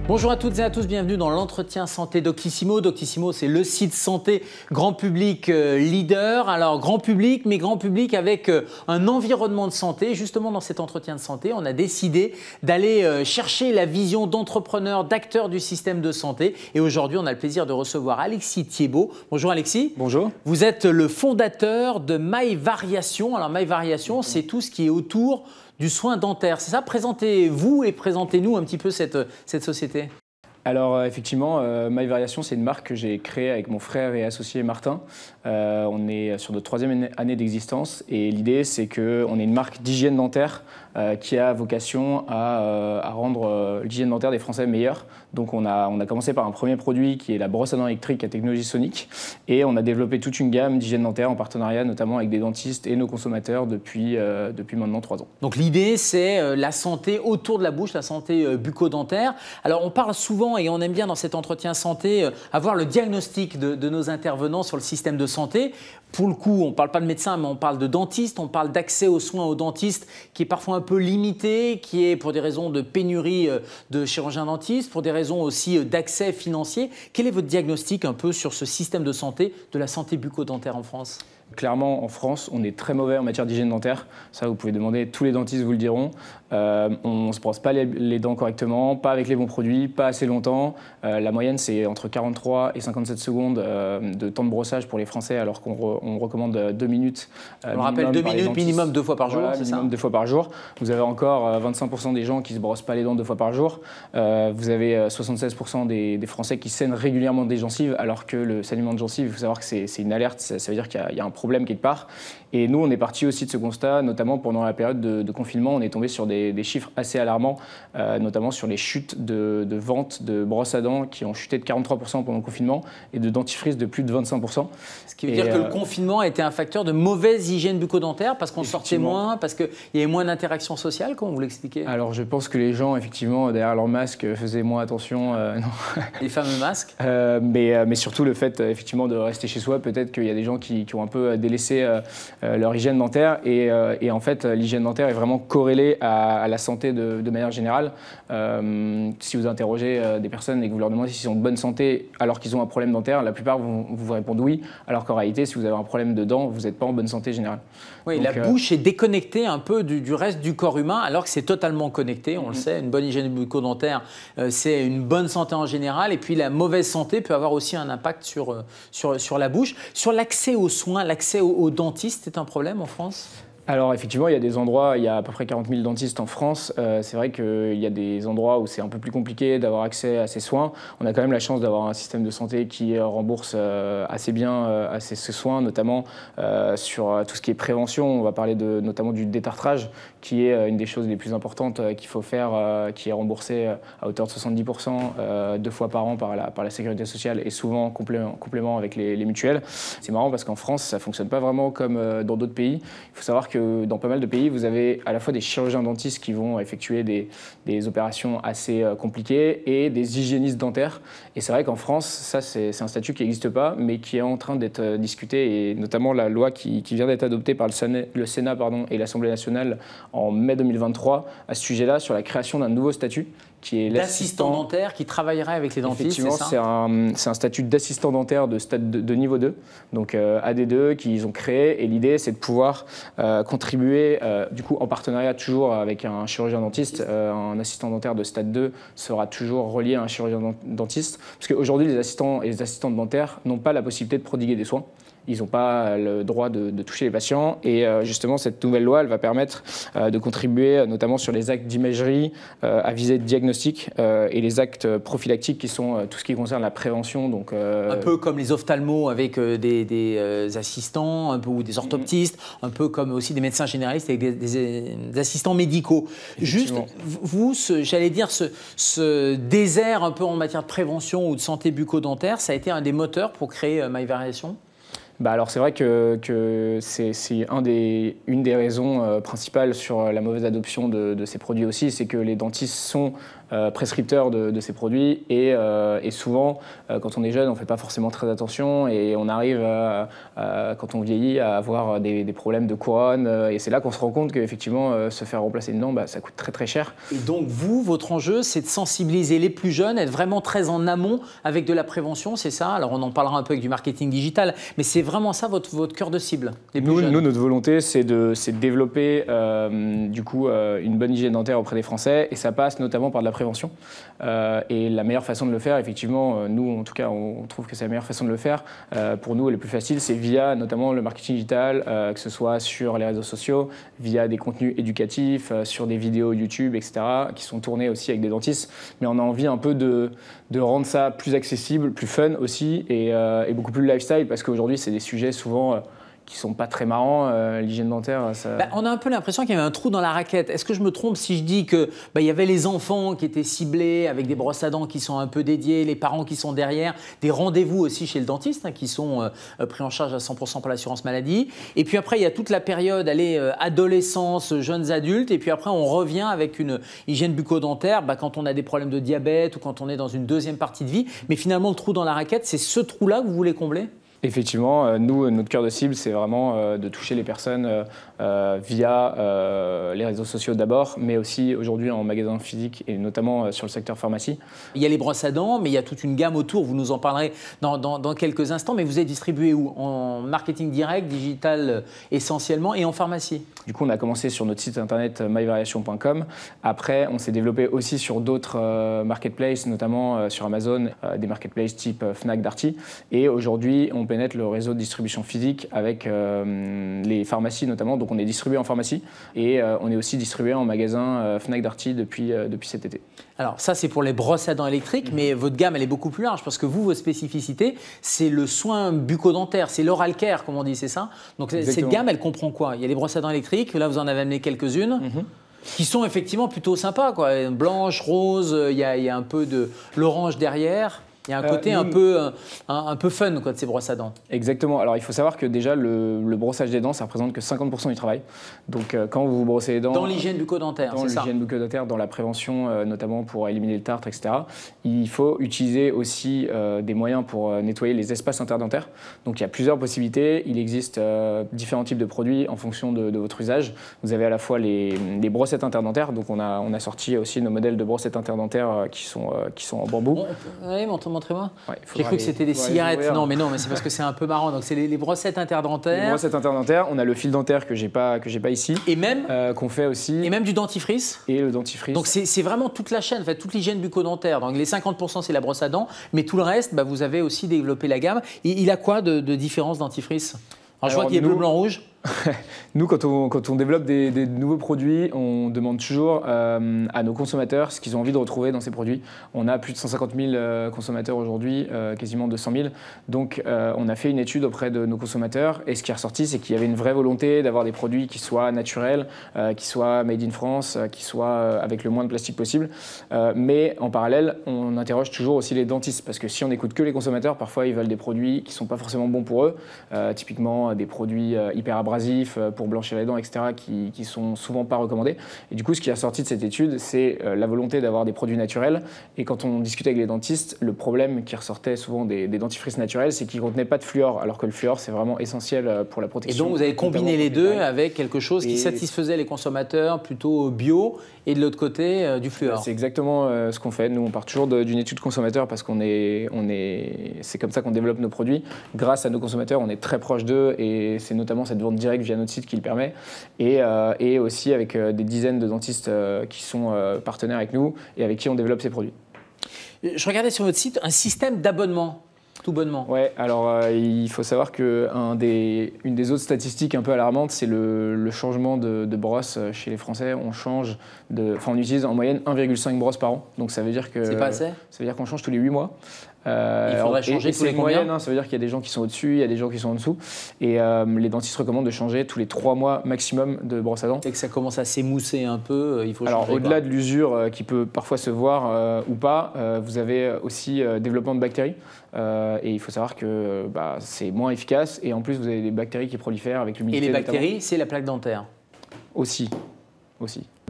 Bonjour à toutes et à tous, bienvenue dans l'entretien santé Doctissimo. Doctissimo, c'est le site santé grand public leader. Alors grand public, mais grand public avec un environnement de santé. Justement, dans cet entretien de santé, on a décidé d'aller chercher la vision d'entrepreneurs, d'acteurs du système de santé. Et aujourd'hui, on a le plaisir de recevoir Alexis Thiebaud. Bonjour Alexis. Bonjour. Vous êtes le fondateur de MyVariation. Alors MyVariation, c'est tout ce qui est autour du soin dentaire, c'est ça? Présentez-vous et présentez-nous un petit peu cette société. Alors effectivement, MyVariation, c'est une marque que j'ai créée avec mon frère et associé Martin. On est sur notre 3e année d'existence et l'idée, c'est qu'on est une marque d'hygiène dentaire qui a vocation à rendre l'hygiène dentaire des Français meilleure. Donc on a commencé par un premier produit qui est la brosse à dents électrique à technologie sonique et on a développé toute une gamme d'hygiène dentaire en partenariat notamment avec des dentistes et nos consommateurs depuis maintenant 3 ans. Donc l'idée, c'est la santé autour de la bouche, la santé bucco-dentaire. Alors on parle souvent et on aime bien dans cet entretien santé avoir le diagnostic de nos intervenants sur le système de santé. Pour le coup, on ne parle pas de médecin, mais on parle de dentiste, on parle d'accès aux soins aux dentistes qui est parfois un peu limité, qui est pour des raisons de pénurie de chirurgiens dentistes, pour des raisons aussi d'accès financier. Quel est votre diagnostic un peu sur ce système de santé, de la santé bucco-dentaire en France ? Clairement, en France, on est très mauvais en matière d'hygiène dentaire. Ça, vous pouvez demander, tous les dentistes vous le diront. On ne se brosse pas les dents correctement, pas avec les bons produits, pas assez longtemps. La moyenne, c'est entre 43 et 57 secondes de temps de brossage pour les Français, alors qu'on recommande 2 minutes. On rappelle 2 minutes, minimum 2 fois par jour, voilà, c'est ça ? Minimum 2 fois par jour. Vous avez encore 25% des gens qui ne se brossent pas les dents 2 fois par jour. Vous avez 76% des Français qui saignent régulièrement des gencives, alors que le saignement de gencives, il faut savoir que c'est une alerte, ça veut dire qu'il y a un problème quelque part. Et nous, on est parti aussi de ce constat, notamment pendant la période de confinement, on est tombé sur des chiffres assez alarmants, notamment sur les chutes de vente de brosses à dents qui ont chuté de 43% pendant le confinement et de dentifrice de plus de 25%. Ce qui veut dire que le confinement a été un facteur de mauvaise hygiène bucco-dentaire parce qu'on sortait moins, parce qu'il y avait moins d'interaction sociale, comment vous l'expliquez? Alors je pense que les gens, effectivement, derrière leur masque, faisaient moins attention. Non. Les fameux masques. Mais surtout le fait, effectivement, de rester chez soi, peut-être qu'il y a des gens qui ont un peu délaissé leur hygiène dentaire et en fait l'hygiène dentaire est vraiment corrélée à la santé de manière générale. Si vous interrogez des personnes et que vous leur demandez s'ils sont de bonne santé alors qu'ils ont un problème dentaire, la plupart vont vous répondre oui, alors qu'en réalité si vous avez un problème de dents, vous n'êtes pas en bonne santé générale. Oui, donc, la bouche est déconnectée un peu du reste du corps humain alors que c'est totalement connecté, on le sait, une bonne hygiène bucco-dentaire c'est une bonne santé en général et puis la mauvaise santé peut avoir aussi un impact sur la bouche. Sur l'accès aux soins, l'accès aux dentistes, c'est un problème en France ? Alors effectivement, il y a des endroits, il y a à peu près 40 000 dentistes en France. C'est vrai qu'il y a des endroits où c'est un peu plus compliqué d'avoir accès à ces soins. On a quand même la chance d'avoir un système de santé qui rembourse assez bien ces soins, notamment sur tout ce qui est prévention. On va parler notamment du détartrage, qui est une des choses les plus importantes qu'il faut faire, qui est remboursé à hauteur de 70%, 2 fois par an par la Sécurité sociale et souvent en complément avec les mutuelles. C'est marrant parce qu'en France, ça ne fonctionne pas vraiment comme dans d'autres pays. Il faut savoir que dans pas mal de pays, vous avez à la fois des chirurgiens dentistes qui vont effectuer des opérations assez compliquées et des hygiénistes dentaires. Et c'est vrai qu'en France, ça c'est un statut qui n'existe pas, mais qui est en train d'être discuté, et notamment la loi qui vient d'être adoptée par le Sénat et l'Assemblée nationale en mai 2023 à ce sujet-là, sur la création d'un nouveau statut qui est l'assistant dentaire qui travaillerait avec les dentistes. Effectivement, c'est un statut d'assistant dentaire de stade de niveau 2, donc AD2, qu'ils ont créé. Et l'idée, c'est de pouvoir contribuer, du coup, en partenariat toujours avec un chirurgien dentiste. Un assistant dentaire de stade 2 sera toujours relié à un chirurgien dentiste. Parce qu'aujourd'hui, les assistants et les assistantes dentaires n'ont pas la possibilité de prodiguer des soins. Ils n'ont pas le droit de toucher les patients et justement cette nouvelle loi elle va permettre de contribuer notamment sur les actes d'imagerie à visée de diagnostic et les actes prophylactiques qui sont tout ce qui concerne la prévention. Donc, un peu comme les ophtalmos avec des assistants un peu, ou des orthoptistes, un peu comme aussi des médecins généralistes avec des assistants médicaux. Juste, vous, j'allais dire, ce désert un peu en matière de prévention ou de santé bucco-dentaire, ça a été un des moteurs pour créer MyVariation ? Alors c'est vrai que c'est une des raisons principales sur la mauvaise adoption de ces produits aussi, c'est que les dentistes sont prescripteurs de ces produits et souvent, quand on est jeune, on ne fait pas forcément très attention et on arrive, quand on vieillit, à avoir des problèmes de couronne et c'est là qu'on se rend compte qu'effectivement, se faire remplacer une dent, bah, ça coûte très très cher. Et donc vous, votre enjeu, c'est de sensibiliser les plus jeunes, être vraiment très en amont avec de la prévention, c'est ça? Alors on en parlera un peu avec du marketing digital, mais c'est vraiment ça votre cœur de cible, les plus jeunes. Nous, notre volonté, c'est de développer du coup une bonne hygiène dentaire auprès des Français et ça passe notamment par de la prévention. Et la meilleure façon de le faire, effectivement, nous en tout cas, on trouve que c'est la meilleure façon de le faire. Pour nous, le plus facile, c'est via notamment le marketing digital, que ce soit sur les réseaux sociaux, via des contenus éducatifs, sur des vidéos YouTube, etc., qui sont tournées aussi avec des dentistes. Mais on a envie un peu de rendre ça plus accessible, plus fun aussi et beaucoup plus lifestyle parce qu'aujourd'hui, c'est des sujets souvent qui sont pas très marrants. L'hygiène dentaire, ça... On a un peu l'impression qu'il y avait un trou dans la raquette. Est-ce que je me trompe si je dis que il y avait les enfants qui étaient ciblés avec des brosses à dents qui sont un peu dédiées, les parents qui sont derrière, des rendez-vous aussi chez le dentiste qui sont pris en charge à 100% par l'assurance maladie. Et puis après, il y a toute la période adolescence, jeunes adultes. Et puis après, on revient avec une hygiène bucco-dentaire quand on a des problèmes de diabète ou quand on est dans une deuxième partie de vie. Mais finalement, le trou dans la raquette, c'est ce trou-là que vous voulez combler ? Effectivement, nous, notre cœur de cible, c'est vraiment de toucher les personnes via les réseaux sociaux d'abord, mais aussi aujourd'hui en magasin physique et notamment sur le secteur pharmacie. Il y a les brosses à dents, mais il y a toute une gamme autour, vous nous en parlerez dans quelques instants, mais vous êtes distribué où? En marketing direct, digital essentiellement et en pharmacie? Du coup, on a commencé sur notre site internet myvariation.com. Après, on s'est développé aussi sur d'autres marketplaces, notamment sur Amazon, des marketplaces type Fnac, Darty. Et aujourd'hui, on pénètre le réseau de distribution physique avec les pharmacies notamment. Donc on est distribué en pharmacie et on est aussi distribué en magasin Fnac, Darty depuis cet été. Alors ça, c'est pour les brosses à dents électriques, mais votre gamme, elle est beaucoup plus large parce que vous, vos spécificités, c'est le soin bucco-dentaire, c'est l'oral care, comme on dit, c'est ça? Donc cette gamme, elle comprend quoi? Il y a les brosses à dents électriques, là vous en avez amené quelques-unes. Qui sont effectivement plutôt sympas, quoi. Blanche, rose, il y a un peu de l'orange derrière. Il y a un côté un peu fun quoi, de ces brosses à dents. Exactement. Alors il faut savoir que déjà le brossage des dents, ça représente que 50% du travail. Donc quand vous vous brossez les dents… Dans l'hygiène bucco-dentaire, c'est ça? Dans l'hygiène bucco-dentaire, dans la prévention, notamment pour éliminer le tartre, etc. Il faut utiliser aussi des moyens pour nettoyer les espaces interdentaires. Donc il y a plusieurs possibilités. Il existe différents types de produits en fonction de votre usage. Vous avez à la fois les brossettes interdentaires. Donc on a sorti aussi nos modèles de brossettes interdentaires qui sont en bambou. Oui, montrez-moi. Ouais, j'ai cru que c'était des cigarettes. Non, mais c'est parce que c'est un peu marrant. Donc c'est les brossettes interdentaires. Les brossettes interdentaires. On a le fil dentaire que j'ai pas ici. Et même qu'on fait aussi. Et même du dentifrice. Et le dentifrice. Donc c'est vraiment toute la chaîne, en fait, toute l'hygiène bucco-dentaire. Donc les 50% c'est la brosse à dents, mais tout le reste, vous avez aussi développé la gamme. Et il a quoi de différence dentifrice? Alors je vois qu'il y a bleu, blanc, rouge. Nous, quand on développe des nouveaux produits, on demande toujours à nos consommateurs ce qu'ils ont envie de retrouver dans ces produits. On a plus de 150 000 consommateurs aujourd'hui, quasiment 200 000. Donc, on a fait une étude auprès de nos consommateurs et ce qui est ressorti, c'est qu'il y avait une vraie volonté d'avoir des produits qui soient naturels, qui soient made in France, qui soient avec le moins de plastique possible. Mais en parallèle, on interroge toujours aussi les dentistes parce que si on n'écoute que les consommateurs, parfois ils veulent des produits qui ne sont pas forcément bons pour eux, typiquement des produits hyper abrasifs pour blanchir les dents, etc., qui sont souvent pas recommandés. Et du coup, ce qui est ressorti de cette étude, c'est la volonté d'avoir des produits naturels. Et quand on discute avec les dentistes, le problème qui ressortait souvent des dentifrices naturels, c'est qu'ils contenaient pas de fluor, alors que le fluor, c'est vraiment essentiel pour la protection. Et donc, vous avez combiné les deux avec quelque chose qui satisfaisait les consommateurs plutôt bio et de l'autre côté du fluor. C'est exactement ce qu'on fait. Nous, on part toujours d'une étude consommateur parce c'est comme ça qu'on développe nos produits. Grâce à nos consommateurs, on est très proche d'eux et c'est notamment cette vente direct via notre site qui le permet et aussi avec des dizaines de dentistes qui sont partenaires avec nous et avec qui on développe ces produits. Je regardais sur votre site un système d'abonnement. Tout bonnement. Ouais, alors il faut savoir qu'une des autres statistiques un peu alarmantes, c'est le changement de brosse chez les Français. On utilise en moyenne 1,5 brosses par an. Donc ça veut dire que… C'est pas assez ? Ça veut dire qu'on change tous les 8 mois. Il faudrait changer tous les combien ? Moyenne, ça veut dire qu'il y a des gens qui sont au-dessus, il y a des gens qui sont en dessous. Et les dentistes recommandent de changer tous les 3 mois maximum de brosse à dents. Et que ça commence à s'émousser un peu, il faut changer. Alors au-delà de l'usure qui peut parfois se voir ou pas, vous avez aussi développement de bactéries. Et il faut savoir que c'est moins efficace. Et en plus, vous avez des bactéries qui prolifèrent avec l'humidité. Et les bactéries, c'est la plaque dentaire ? Aussi.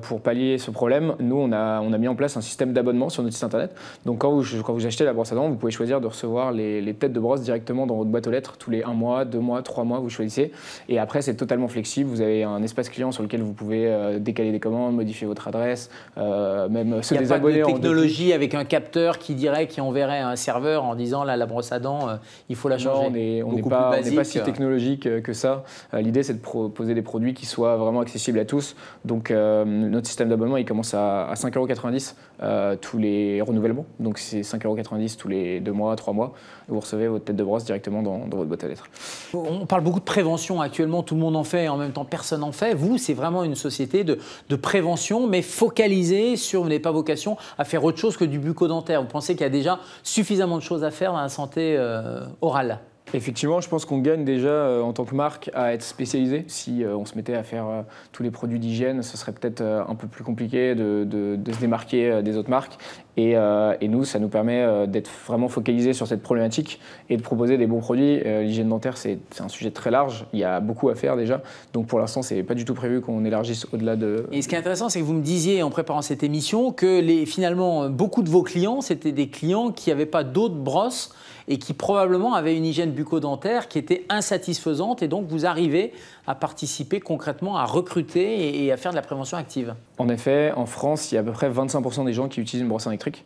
Pour pallier ce problème, nous, on a mis en place un système d'abonnement sur notre site internet. Donc quand vous achetez la brosse à dents, vous pouvez choisir de recevoir les têtes de brosse directement dans votre boîte aux lettres tous les 1 mois, 2 mois, 3 mois, vous choisissez. Et après, c'est totalement flexible. Vous avez un espace client sur lequel vous pouvez décaler des commandes, modifier votre adresse, même se désabonner. Il n'y a pas de technologie avec un capteur qui enverrait un serveur en disant là, la brosse à dents, il faut la changer. Non, on n'est pas si technologique que ça. L'idée, c'est de proposer des produits qui soient vraiment accessibles à tous. Donc, notre système d'abonnement, il commence à 5,90 € tous les renouvellements. Donc, c'est 5,90 € tous les 2 mois, 3 mois. Vous recevez votre tête de brosse directement dans votre boîte à lettres. On parle beaucoup de prévention actuellement, tout le monde en fait et en même temps personne n'en fait. Vous, c'est vraiment une société de prévention, mais focalisée sur, vous n'avez pas vocation à faire autre chose que du bucco-dentaire. Vous pensez qu'il y a déjà suffisamment de choses à faire dans la santé orale? Effectivement, je pense qu'on gagne déjà en tant que marque à être spécialisé. Si on se mettait à faire tous les produits d'hygiène, ce serait peut-être un peu plus compliqué de se démarquer des autres marques. Et nous, ça nous permet d'être vraiment focalisés sur cette problématique et de proposer des bons produits. L'hygiène dentaire, c'est un sujet très large. Il y a beaucoup à faire déjà. Donc pour l'instant, c'est pas du tout prévu qu'on élargisse au-delà de... Et ce qui est intéressant, c'est que vous me disiez en préparant cette émission que finalement, beaucoup de vos clients, c'était des clients qui n'avaient pas d'autres brosses et qui probablement avaient une hygiène bucco-dentaire qui était insatisfaisante, et donc vous arrivez à participer concrètement à recruter et à faire de la prévention active. En effet, en France, il y a à peu près 25% des gens qui utilisent une brosse électrique.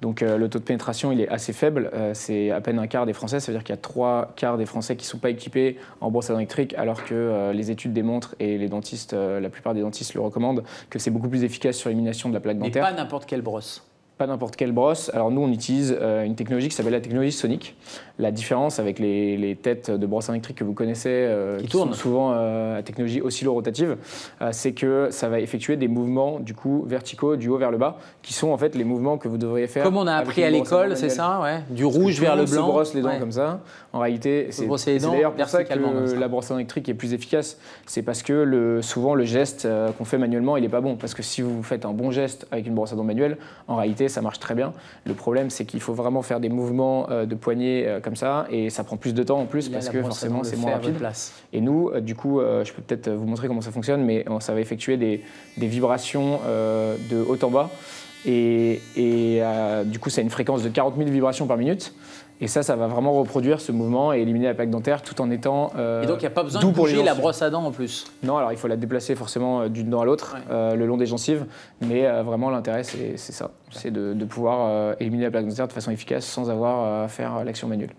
Donc le taux de pénétration, il est assez faible. C'est à peine un quart des Français. Ça veut dire qu'il y a 3/4 des Français qui ne sont pas équipés en brosse à dents électrique, alors que les études démontrent, et les dentistes, la plupart des dentistes le recommandent, que c'est beaucoup plus efficace sur l'élimination de la plaque dentaire. Mais pas n'importe quelle brosse. Pas n'importe quelle brosse. Alors nous, on utilise une technologie qui s'appelle la technologie sonique. La différence avec les têtes de brosse électrique que vous connaissez, qui sont souvent à technologie oscillo-rotative, c'est que ça va effectuer des mouvements du coup verticaux du haut vers le bas, qui sont en fait les mouvements que vous devriez faire. Comme on a appris à l'école, c'est ça, ouais. Du rouge vers le blanc. On se brosse les dents comme ça. En réalité, c'est d'ailleurs pour ça que la brosse électrique est plus efficace. C'est parce que souvent le geste qu'on fait manuellement, il n'est pas bon. Parce que si vous faites un bon geste avec une brosse à dents manuelle, en réalité, ça marche très bien. Le problème, c'est qu'il faut vraiment faire des mouvements de poignet comme ça, et ça prend plus de temps en plus parce que forcément c'est moins rapide. Et nous, du coup, je peux peut-être vous montrer comment ça fonctionne, mais ça va effectuer des vibrations de haut en bas, et du coup, ça a une fréquence de 40 000 vibrations par minute. Et ça va vraiment reproduire ce mouvement et éliminer la plaque dentaire tout en étant et donc il n'y a pas besoin de bouger la brosse à dents en plus? Non, alors il faut la déplacer forcément d'une dent à l'autre, le long des gencives, mais vraiment l'intérêt c'est ça, c'est de pouvoir éliminer la plaque dentaire de façon efficace sans avoir à faire l'action manuelle.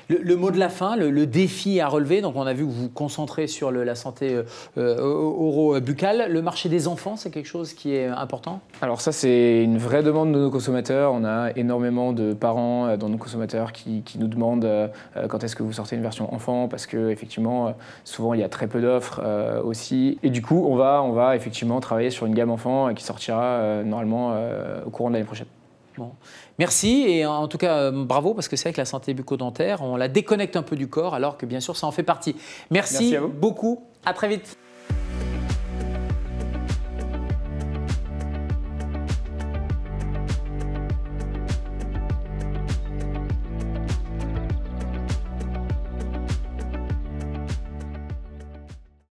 Le mot de la fin, le défi à relever, donc on a vu que vous vous concentrez sur la santé oro-buccale. Le marché des enfants, c'est quelque chose qui est important? Alors ça, c'est une vraie demande de nos consommateurs. On a énormément de parents dans nos consommateurs qui nous demandent quand est-ce que vous sortez une version enfant, parce qu'effectivement, souvent, il y a très peu d'offres aussi. Et du coup, on va effectivement travailler sur une gamme enfant qui sortira normalement au courant de l'année prochaine. Bon. Merci, et en tout cas bravo, parce que c'est vrai que la santé bucco-dentaire, on la déconnecte un peu du corps alors que bien sûr ça en fait partie. Merci beaucoup, à très vite.